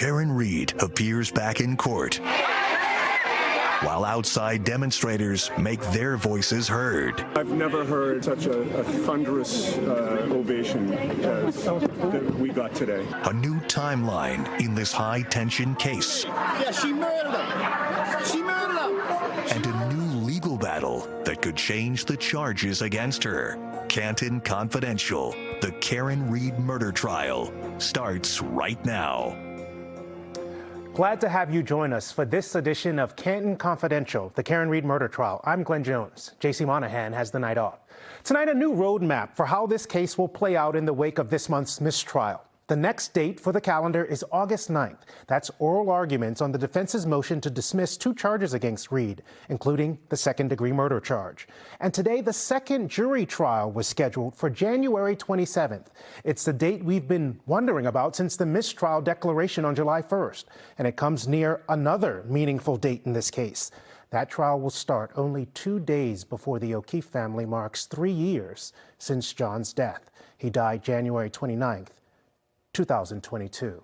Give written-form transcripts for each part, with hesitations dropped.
Karen Reid appears back in court, while outside demonstrators make their voices heard. I've never heard such a thunderous ovation as that we got today. A new timeline in this high-tension case. Yeah, she murdered him. She murdered him. And a new legal battle that could change the charges against her. Canton Confidential, the Karen Reid murder trial, starts right now. Glad to have you join us for this edition of Canton Confidential, the Karen Reid murder trial. I'm Glenn Jones. J.C. Monahan has the night off. Tonight, a new roadmap for how this case will play out in the wake of this month's mistrial. The next date for the calendar is August 9th. That's oral arguments on the defense's motion to dismiss 2 charges against Reid, including the second-degree murder charge. And today, the second jury trial was scheduled for January 27th. It's the date we've been wondering about since the mistrial declaration on July 1st. And it comes near another meaningful date in this case. That trial will start only 2 days before the O'Keefe family marks 3 years since John's death. He died January 29th. 2022.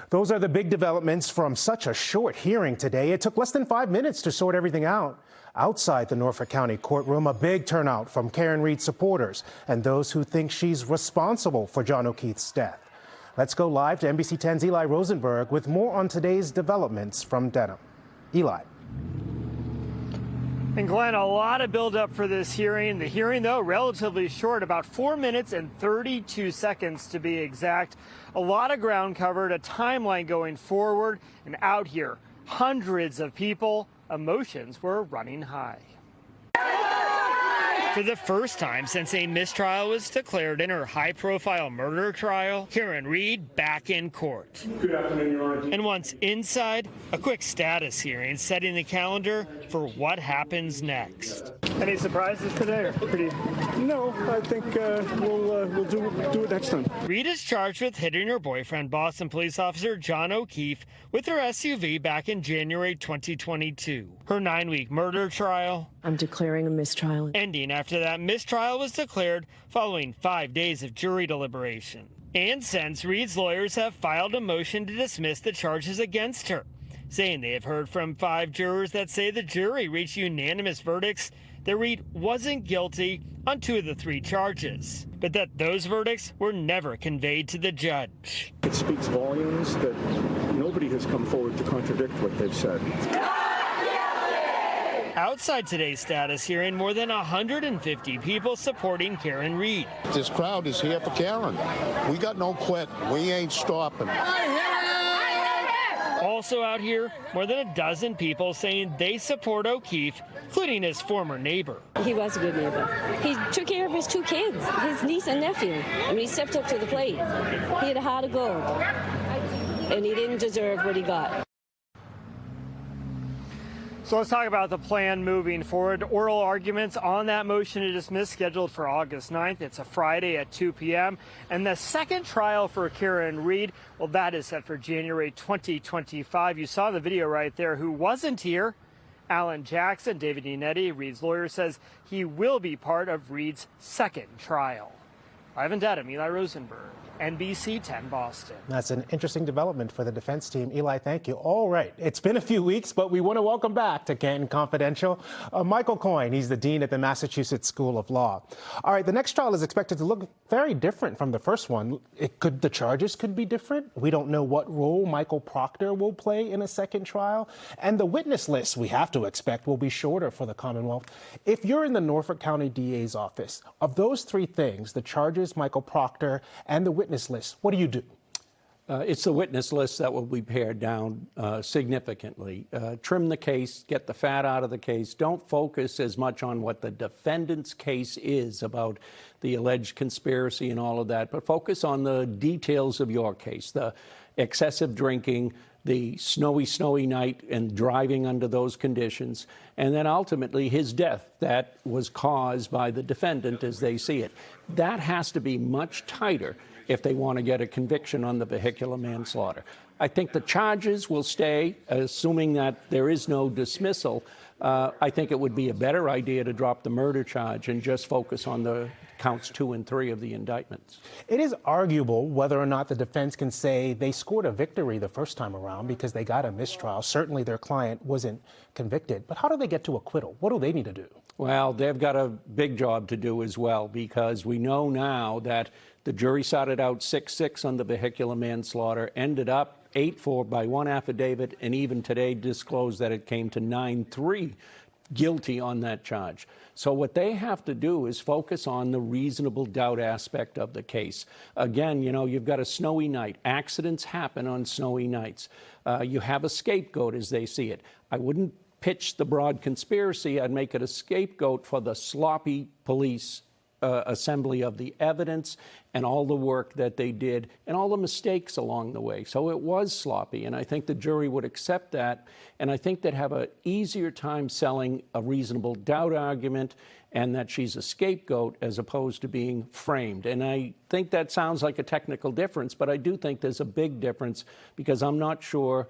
Those are the big developments from such a short hearing today. It took less than 5 minutes to sort everything out. Outside the Norfolk County courtroom, a big turnout from Karen Reid supporters and those who think she's responsible for John O'Keefe's death. Let's go live to NBC 10's Eli Rosenberg with more on today's developments from Denham. Eli. And Glenn, a lot of buildup for this hearing. The hearing, though, relatively short, about 4 minutes and 32 seconds to be exact. A lot of ground covered, a timeline going forward, and out here, hundreds of people. Emotions were running high. For the first time since a mistrial was declared in her high-profile murder trial, Karen Reid back in court. Good afternoon, Your Honor. And once inside, a quick status hearing setting the calendar for what happens next. Any surprises today? Or pretty? No, I think we'll do it next time. Reid is charged with hitting her boyfriend, Boston police officer John O'Keefe, with her SUV back in January 2022. Her 9-week murder trial. I'm declaring a mistrial. Ending after that mistrial was declared following 5 days of jury deliberation. And since Reid's lawyers have filed a motion to dismiss the charges against her, saying they have heard from 5 jurors that say the jury reached unanimous verdicts that Reid wasn't guilty on 2 of the 3 charges, but that those verdicts were never conveyed to the judge. It speaks volumes that nobody has come forward to contradict what they've said. Outside today's status hearing, more than 150 people supporting Karen Reid. This crowd is here for Karen. We got no quit. We ain't stopping. Also out here, more than a dozen people saying they support O'Keefe, including his former neighbor. He was a good neighbor. He took care of his 2 kids, his niece and nephew. I mean, he stepped up to the plate. He had a heart of gold, and he didn't deserve what he got. So let's talk about the plan moving forward. Oral arguments on that motion to dismiss scheduled for August 9th. It's a Friday at 2 p.m. And the second trial for Karen Reid, well, that is set for January 2025. You saw the video right there. Who wasn't here? Alan Jackson, David Iannetti, Reid's lawyer, says he will be part of Reid's second trial. Live in Dedham, Eli Rosenberg, NBC 10 Boston. That's an interesting development for the defense team. Eli, thank you. All right. It's been a few weeks, but we want to welcome back to Canton Confidential Michael Coyne. He's the dean at the Massachusetts School of Law. All right. The next trial is expected to look very different from the first one. The charges could be different. We don't know what role Michael Proctor will play in a second trial. And the witness list, we have to expect, will be shorter for the Commonwealth. If you're in the Norfolk County DA's office, of those 3 things, the charges, Michael Proctor, and the witness list, what do you do? It's the witness list that will be pared down significantly. Trim the case, get the fat out of the case. Don't focus as much on what the defendant's case is about the alleged conspiracy and all of that, but focus on the details of your case, the excessive drinking, the snowy night and driving under those conditions, and then ultimately his death that was caused by the defendant as they see it. That has to be much tighter if they want to get a conviction on the vehicular manslaughter. I think the charges will stay, assuming that there is no dismissal, I think it would be a better idea to drop the murder charge and just focus on the counts 2 and 3 of the indictments. It is arguable whether or not the defense can say they scored a victory the first time around because they got a mistrial. Certainly their client wasn't convicted. But how do they get to acquittal? What do they need to do? Well, they've got a big job to do as well, because we know now that the jury started out 6-6 on the vehicular manslaughter, ended up 8-4 by one affidavit, and even today disclosed that it came to 9-3 guilty on that charge. So what they have to do is focus on the reasonable doubt aspect of the case. Again, you know, you've got a snowy night. Accidents happen on snowy nights. You have a scapegoat, as they see it. I wouldn't pitch the broad conspiracy. I'd make it a scapegoat for the sloppy police assembly of the evidence and all the work that they did and all the mistakes along the way. So it was sloppy, and I think the jury would accept that, and I think they'd have an easier time selling a reasonable doubt argument and that she's a scapegoat as opposed to being framed. And I think that sounds like a technical difference, but I do think there's a big difference, because I'm not sure,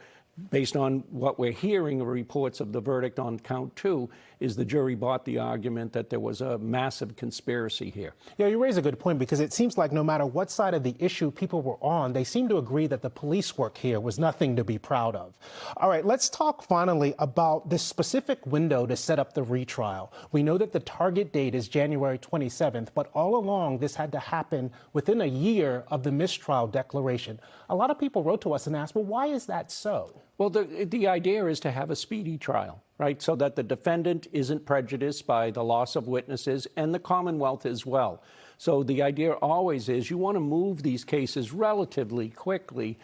based on what we're hearing, the reports of the verdict on count 2, is the jury bought the argument that there was a massive conspiracy here. Yeah, you raise a good point, because it seems like no matter what side of the issue people were on, they seem to agree that the police work here was nothing to be proud of. All right, let's talk finally about this specific window to set up the retrial. We know that the target date is January 27th, but all along this had to happen within a year of the mistrial declaration. A lot of people wrote to us and asked, well, why is that so? Well, the idea is to have a speedy trial, right, so that the defendant isn't prejudiced by the loss of witnesses, and the Commonwealth as well. So the idea always is you want to move these cases relatively quickly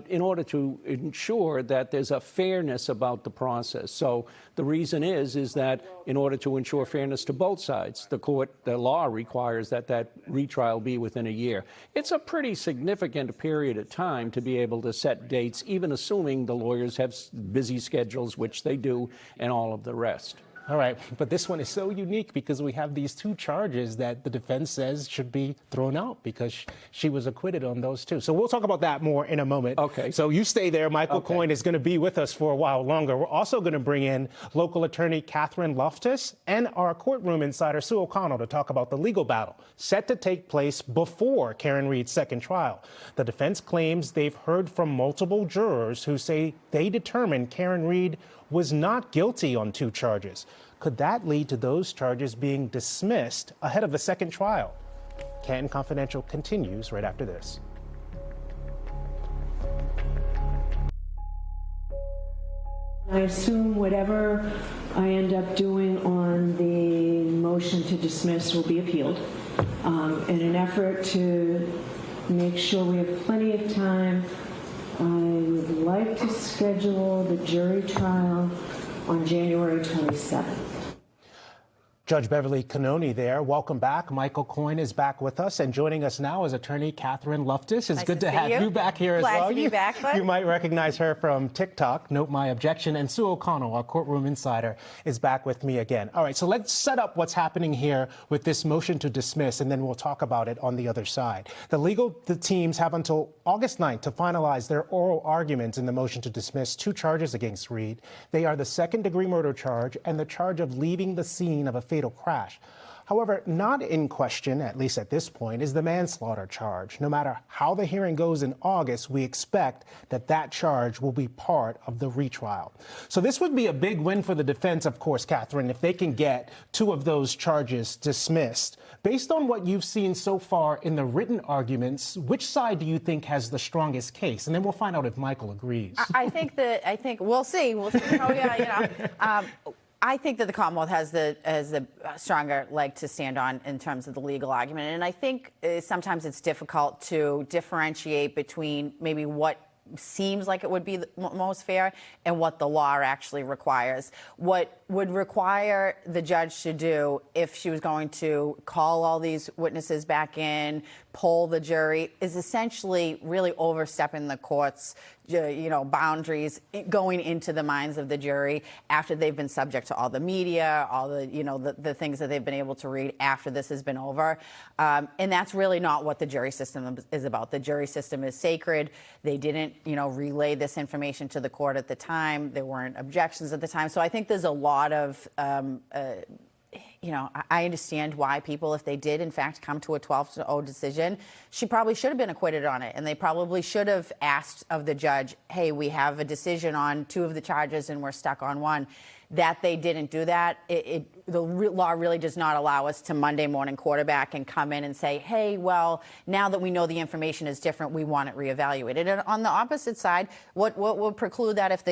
in order to ensure that there's a fairness about the process. So the reason is that in order to ensure fairness to both sides, the law requires that that retrial be within a year. It's a pretty significant period of time to be able to set dates, even assuming the lawyers have busy schedules, which they do, and all of the rest. All right, but this one is so unique because we have these 2 charges that the defense says should be thrown out because she was acquitted on those 2. So we'll talk about that more in a moment. Okay. So you stay there. Michael Coyne is going to be with us for a while longer. We're also going to bring in local attorney Catherine Loftus and our courtroom insider Sue O'Connell to talk about the legal battle set to take place before Karen Reed's second trial. The defense claims they've heard from multiple jurors who say they determined Karen Reed was not guilty on 2 charges. Could that lead to those charges being dismissed ahead of the second trial? Canton Confidential continues right after this. I assume whatever I end up doing on the motion to dismiss will be appealed. In an effort to make sure we have plenty of time, I would like to schedule the jury trial on January 27th. Judge Beverly Cannoni there. Welcome back. Michael Coyne is back with us, and joining us now is attorney Catherine Loftus. It's good to have you back here as well. Glad to be back, bud. You might recognize her from TikTok, Note My Objection, and Sue O'Connell, our courtroom insider, is back with me again. All right, so let's set up what's happening here with this motion to dismiss, and then we'll talk about it on the other side. The teams have until August 9th to finalize their oral arguments in the motion to dismiss 2 charges against Reed. They are the second-degree murder charge and the charge of leaving the scene of a fatal crash. However, not in question, at least at this point, is the manslaughter charge. No matter how the hearing goes in August, we expect that that charge will be part of the retrial. So this would be a big win for the defense, of course, Catherine, if they can get 2 of those charges dismissed. Based on what you've seen so far in the written arguments, which side do you think has the strongest case? And then we'll find out if Michael agrees. I think we'll see. We'll see how I think that the Commonwealth has the stronger leg to stand on in terms of the legal argument. And I think sometimes it's difficult to differentiate between maybe what seems like it would be the most fair and what the law actually requires. What would require the judge to do if she was going to call all these witnesses back in, poll the jury, is essentially really overstepping the court's boundaries going into the minds of the jury after they've been subject to all the media, all the, the things that they've been able to read after this has been over. And that's really not what the jury system is about. The jury system is sacred. They didn't, relay this information to the court at the time. There weren't objections at the time. So I think there's a lot of, I understand why people, if they did, in fact, come to a 12-0 decision, she probably should have been acquitted on it. And they probably should have asked of the judge, hey, we have a decision on 2 of the charges and we're stuck on 1. That they didn't do that. The law really does not allow us to Monday morning quarterback and come in and say, hey, well, now that we know the information is different, we want it reevaluated. And on the opposite side, what would preclude that if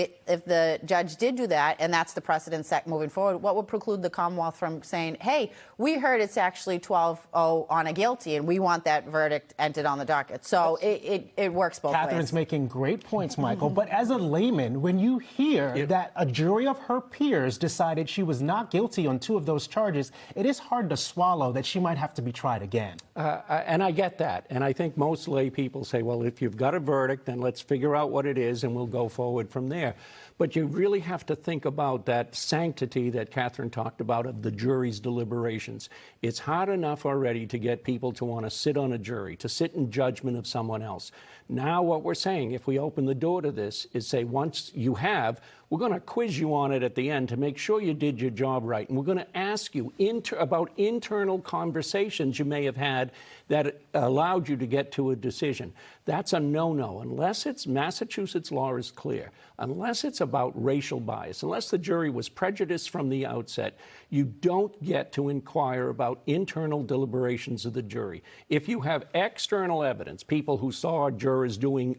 the judge did do that, and that's the precedent set moving forward, what would preclude the Commonwealth from saying, hey, we heard it's actually 12-0 on a guilty, and we want that verdict entered on the docket. So it works both ways. Catherine's making great points, Michael. But as a layman, when you hear that a jury of her peers decided she was not guilty on 2 of those charges, it is hard to swallow that she might have to be tried again. And I get that. And I think most lay people say, well, if you've got a verdict, then let's figure out what it is and we'll go forward from there. But you really have to think about that sanctity that Catherine talked about of the jury's deliberations. It's hard enough already to get people to want to sit on a jury, to sit in judgment of someone else. Now what we're saying, if we open the door to this, is say once you have, we're going to quiz you on it at the end to make sure you did your job right. And we're going to ask you about internal conversations you may have had that allowed you to get to a decision. That's a no-no. Unless it's Massachusetts law is clear, unless it's about racial bias, unless the jury was prejudiced from the outset, you don't get to inquire about internal deliberations of the jury. If you have external evidence, people who saw jurors doing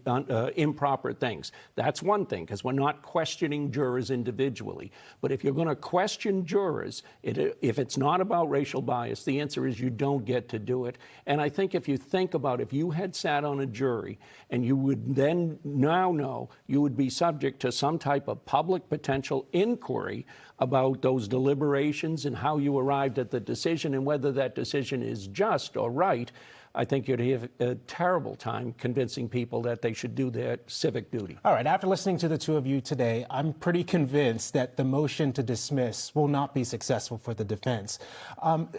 improper things, that's one thing, because we're not questioning jurors individually. But if you're going to question jurors, if it's not about racial bias, the answer is you don't get to do it. And I think if you think about if you had sat on a jury and you would then now know you would be subject to some type of public potential inquiry about those deliberations and how you arrived at the decision and whether that decision is just or right, I think you'd have a terrible time convincing people that they should do their civic duty. All right, after listening to the 2 of you today, I'm pretty convinced that the motion to dismiss will not be successful for the defense.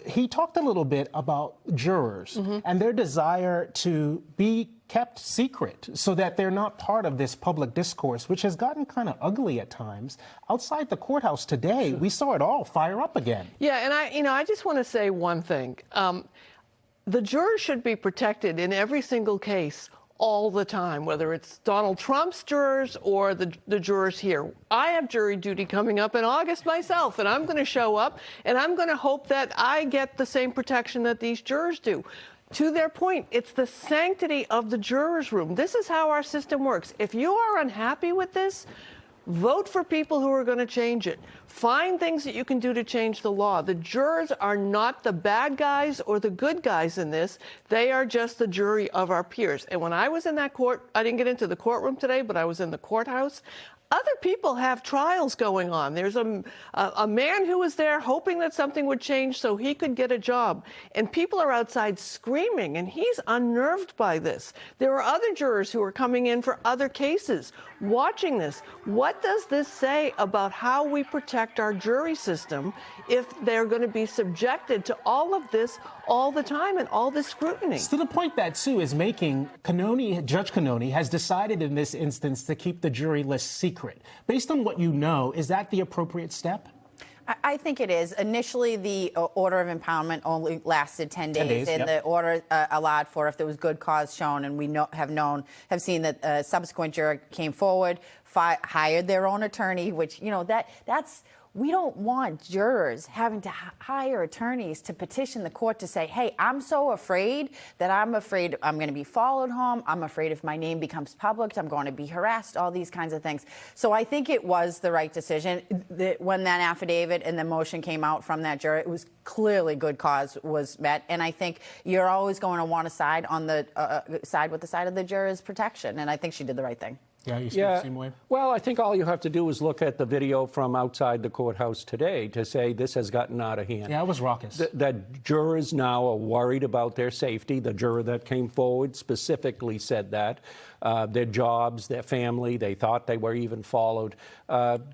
He talked a little bit about jurors and their desire to be kept secret so that they're not part of this public discourse, which has gotten kind of ugly at times. Outside the courthouse today, we saw it all fire up again. Yeah, and I just want to say one thing. The jurors should be protected in every single case all the time, whether it's Donald Trump's jurors or the jurors here. I have jury duty coming up in August myself, and I'm going to show up, and I'm going to hope that I get the same protection that these jurors do. To their point, it's the sanctity of the jurors' room. This is how our system works. If you are unhappy with this, vote for people who are going to change it. Find things that you can do to change the law. The jurors are not the bad guys or the good guys in this. They are just the jury of our peers. And when I was in that court, I didn't get into the courtroom today, but I was in the courthouse. Other people have trials going on. There's a man who was there hoping that something would change so he could get a job. And people are outside screaming, and he's unnerved by this. There are other jurors who are coming in for other cases, watching this. What does this say about how we protect our jury system if they're going to be subjected to all of this all the time and all this scrutiny? To the point that Sue is making, Judge Cannoni has decided in this instance to keep the jury list secret. Based on what you know, is that the appropriate step? I think it is. Initially, the order of impoundment only lasted 10 days, and the order allowed for if there was good cause shown, and we have seen that a subsequent juror came forward, hired their own attorney, which, that's we don't want jurors having to hire attorneys to petition the court to say, hey, I'm so afraid that I'm going to be followed home. I'm afraid if my name becomes public, I'm going to be harassed, all these kinds of things. So I think it was the right decision. When that affidavit and the motion came out from that juror, it was clearly good cause was met. And I think you're always going to want to side on the side with the side of the juror's protection. And I think she did the right thing. Yeah, you feel the same way? Well, I think all you have to do is look at the video from outside the courthouse today to say this has gotten out of hand. Yeah, it was raucous. That jurors now are worried about their safety. The juror that came forward specifically said that. Their jobs, their family, they thought they were even followed.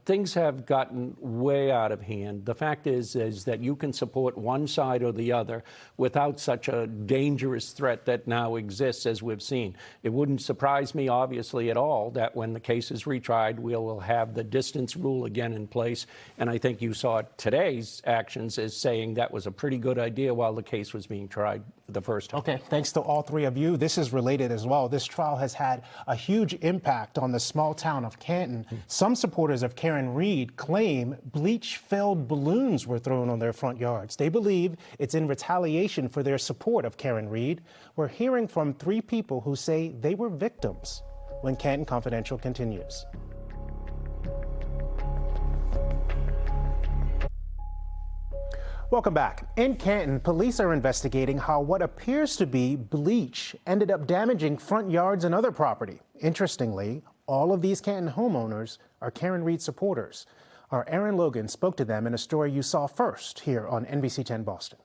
Things have gotten way out of hand. The fact is that you can support one side or the other without such a dangerous threat that now exists, as we've seen. It wouldn't surprise me, obviously, at all that when the case is retried, we will have the distance rule again in place. And I think you saw today's actions as saying that was a pretty good idea while the case was being tried the first time. Okay, thanks to all three of you. This is related as well. This trial has had a huge impact on the small town of Canton. Some supporters of Karen Read claim bleach-filled balloons were thrown on their front yards. They believe it's in retaliation for their support of Karen Read. We're hearing from three people who say they were victims when Canton Confidential continues. Welcome back. In Canton, police are investigating how what appears to be bleach ended up damaging front yards and other property. Interestingly, all of these Canton homeowners are Karen Read supporters. Our Aaron Logan spoke to them in a story you saw first here on NBC 10 Boston.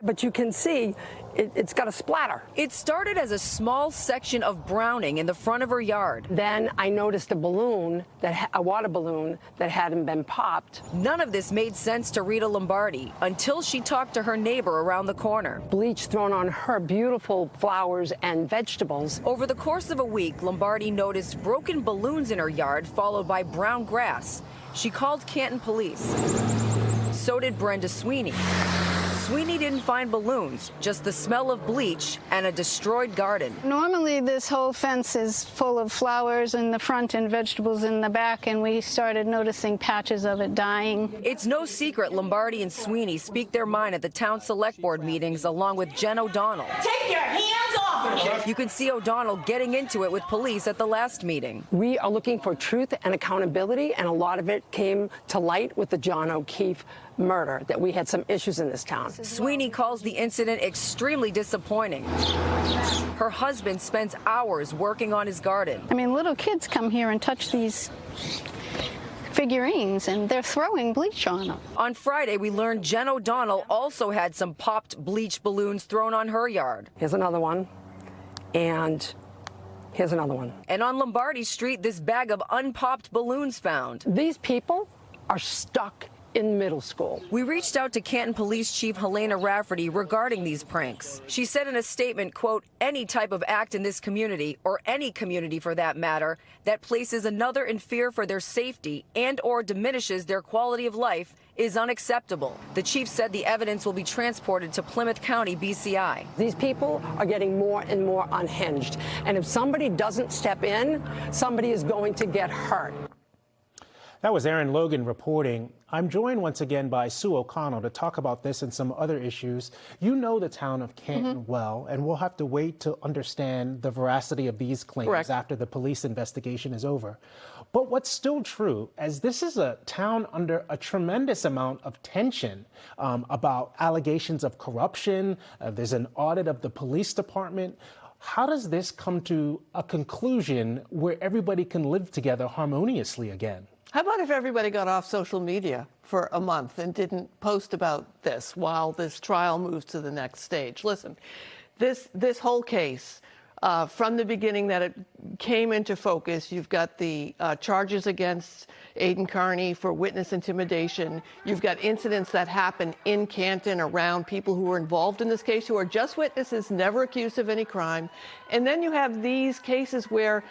But you can see it's got a splatter. It started as a small section of browning in the front of her yard. Then I noticed a balloon, a water balloon that hadn't been popped. None of this made sense to Rita Lombardi until she talked to her neighbor around the corner. Bleach thrown on her beautiful flowers and vegetables. Over the course of a week, Lombardi noticed broken balloons in her yard followed by brown grass. She called Canton police. So did Brenda Sweeney. Sweeney didn't find balloons, just the smell of bleach and a destroyed garden. Normally this whole fence is full of flowers in the front and vegetables in the back, and we started noticing patches of it dying. It's no secret Lombardi and Sweeney speak their mind at the town select board meetings along with Jen O'Donnell. Take your hands off of it! You can see O'Donnell getting into it with police at the last meeting. We are looking for truth and accountability, and a lot of it came to light with the John O'Keefe murder, that we had some issues in this town. Sweeney calls the incident extremely disappointing. Her husband spends hours working on his garden. I mean, little kids come here and touch these figurines, and they're throwing bleach on them. On Friday, we learned Jen O'Donnell also had some popped bleach balloons thrown on her yard. Here's another one, and here's another one. And on Lombardi Street, this bag of unpopped balloons found. These people are stuck in middle school. We reached out to Canton Police Chief Helena Rafferty regarding these pranks. She said in a statement, quote, any type of act in this community, or any community for that matter, that places another in fear for their safety and or diminishes their quality of life is unacceptable. The chief said the evidence will be transported to Plymouth County BCI. These people are getting more and more unhinged. And if somebody doesn't step in, somebody is going to get hurt. That was Aaron Logan reporting. I'm joined once again by Sue O'Connell to talk about this and some other issues. You know the town of Canton well, and we'll have to wait to understand the veracity of these claims after the police investigation is over. But what's still true is this is a town under a tremendous amount of tension about allegations of corruption. There's an audit of the police department. How does this come to a conclusion where everybody can live together harmoniously again? How about if everybody got off social media for a month and didn't post about this while this trial moves to the next stage? Listen, this whole case, from the beginning that it came into focus, you've got the charges against Aidan Carney for witness intimidation. You've got incidents that happen in Canton around people who were involved in this case, who are just witnesses, never accused of any crime. And then you have these cases where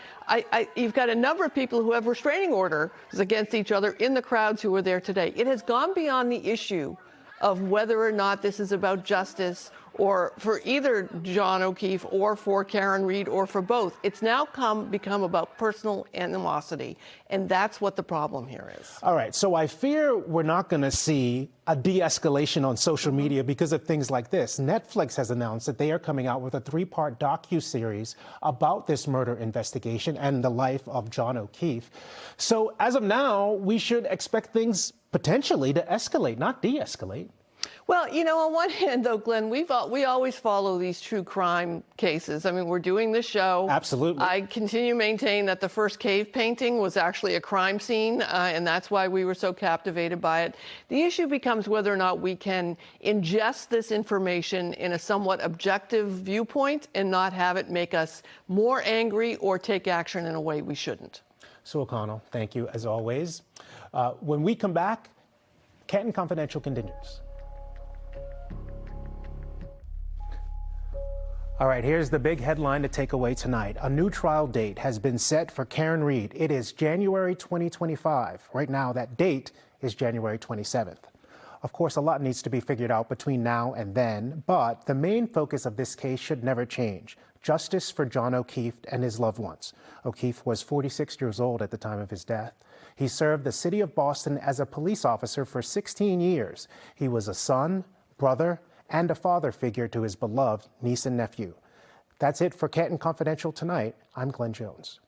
you've got a number of people who have restraining orders against each other in the crowds who were there today. It has gone beyond the issue of whether or not this is about justice or for either John O'Keefe or for Karen Read or for both. It's now become about personal animosity, and that's what the problem here is. All right, so I fear we're not going to see a de-escalation on social media because of things like this. Netflix has announced that they are coming out with a 3-part docu-series about this murder investigation and the life of John O'Keefe. So as of now, we should expect things potentially to escalate, not de-escalate. Well, you know, on one hand, though, Glenn, we always follow these true crime cases. I mean, we're doing this show. Absolutely. I continue to maintain that the first cave painting was actually a crime scene, and that's why we were so captivated by it. The issue becomes whether or not we can ingest this information in a somewhat objective viewpoint and not have it make us more angry or take action in a way we shouldn't. Sue O'Connell, thank you as always. When we come back, Canton Confidential continues. All right, here's the big headline to take away tonight. A new trial date has been set for Karen Read. It is January 2025. Right now, that date is January 27th. Of course, a lot needs to be figured out between now and then, but the main focus of this case should never change. Justice for John O'Keefe and his loved ones. O'Keefe was 46 years old at the time of his death. He served the city of Boston as a police officer for 16 years. He was a son, brother, and a father figure to his beloved niece and nephew. That's it for Canton Confidential tonight. I'm Glenn Jones.